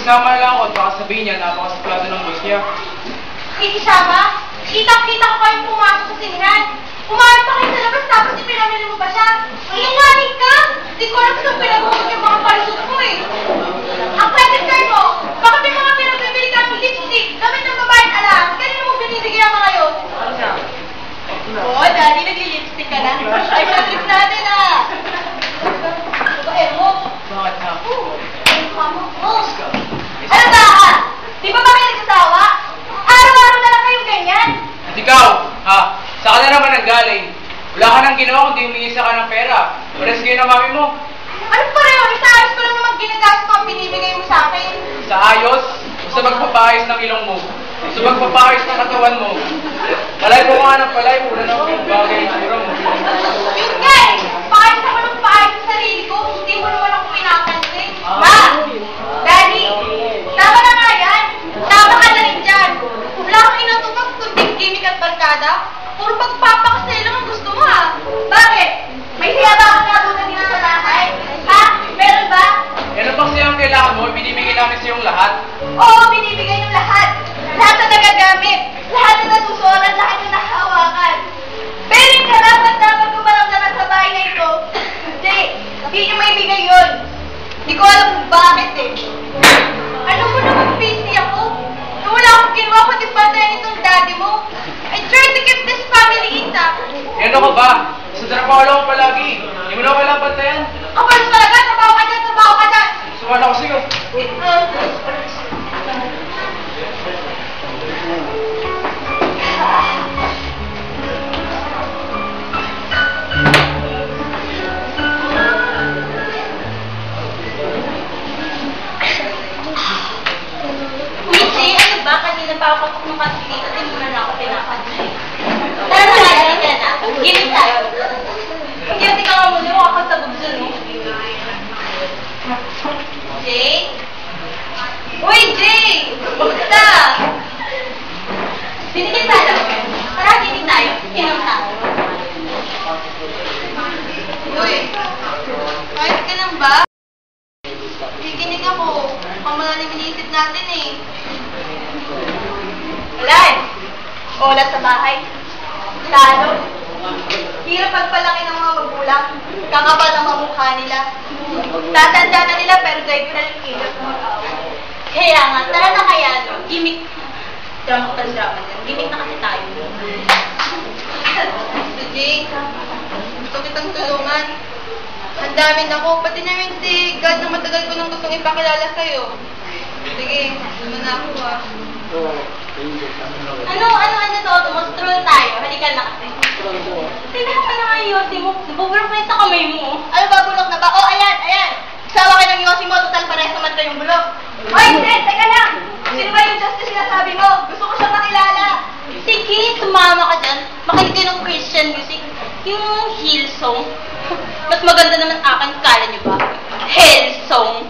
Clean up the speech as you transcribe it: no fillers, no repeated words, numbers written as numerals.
Isama lang ako at baka sabihin niya napakasuplado ng boss niya. Isama? Kitang-kita ko kayong pumasok sa sinihan. Pumayag pa kayo sa labas tapos ipinamili mo pa siya. Ilanganin ka! Di ko alam kung pinag-uusap yung mga palusot mo eh. Ang credit card mo, bakit yung mga pinagbibili ka ng lipstick, gamit ng babaeng alam, kanina mo binibigay ang mga yun? Oo, daddy, nagli-lipstick ka na. Ay, sa trip natin ah! Babae mo? Bakit na? Ano ba ka? Di ba ba kayo nagsasawa? Araw-araw na lang kayong ganyan? At ikaw, ha? Saan ka na naman nanggaling? Wala ka nang ginawa kundi humingi ka ng pera. Pares kayo ng mami mo. Anong pareho? Sa ayos ko lang naman ginagastos ko ang binibigay mo sa akin. Sa ayos? O sa magpapayos ng ilong mo? O sa magpapayos ng katawan mo? Palay mo nga ng palay mo. Wala na akong bagay yung sura mo. Yun nga eh! Paayos ako ng paayos sa sarili ko. Hindi mo naman ako pinapansin. Ma! Daddy! Tama na nga yan! Tama ka na rin dyan! Wala kang inatupag kundi gimmick at barkada. Puro pagpapakasay lang ang gusto mo ha. Bakit? May siya ba akong natunan dito sa bahay? Ha? Meron ba? Ano bang siyang kailangan mo? Binibigay namin siyong lahat. Oo, binibigay yung lahat. Lahat na nagagamit. Lahat na nasusuotan, lahat na nakahawakan. Pero yung dapat ko maramdaman sa bahay na ito, hindi. Hindi nyo maibigay yun. Hindi ko alam kung bakit eh. Alam mo naman busy ako. Na wala akong ginawa kundi patayin itong daddy mo. I tried to keep this family intact. Ano ka ba? Sa trabaho ko palagi. Hindi mo na kailangan bantayan. Kapalos talaga, trabaho ka dyan, trabaho ka dyan. Suwan ako sa'yo. Kanina pa ako patok ng kasi dito, din muna na ako pinapansin. Tara na nga, dito na. Giling tayo. Hindi natin ka nga muna mo ako sa bubso, no? Jay? Uy, Jay! Basta! Dinigin tayo. Tara, giling tayo. Inom tayo. Uy, kahit ka lang ba? Kikinig ako. Pamalalim iniisip natin eh. Wala eh. Ola sa bahay. Lalo. Hirap pagpalaki ng mga magulang. Kakapal ang mga mukha nila. Tatanda na nila pero dahil ko na lang kilap ng mag-awa. Kaya nga, tara na kaya no. Gimmick. Drama ka drama yan. Gimmick na kasi tayo. So Jay, gusto kitang tulungan. Ang dami na ko. Pati na rin si God na matagal ko nang gustong ipakilala sa'yo. Sige, naman na ako ah. Ano to? Tumustroll tayo. Halika na kasi. Tignan mo na nga yung yosi mo. Nabubulok na yung sa kamay mo. Ano ba, bulok na ba? Oh, ayan. Sawa kayo ng yosi mo. Total parehas naman kayong bulok. Hoy, Ted, teka lang. Sino ba yung justice sinasabi mo? Gusto ko siyang makilala. Sige, sumama ka dyan. Makinig kayo ng Christian music. Yung Hillsong. Mas maganda naman akin, kala niyo ba? Hillsong.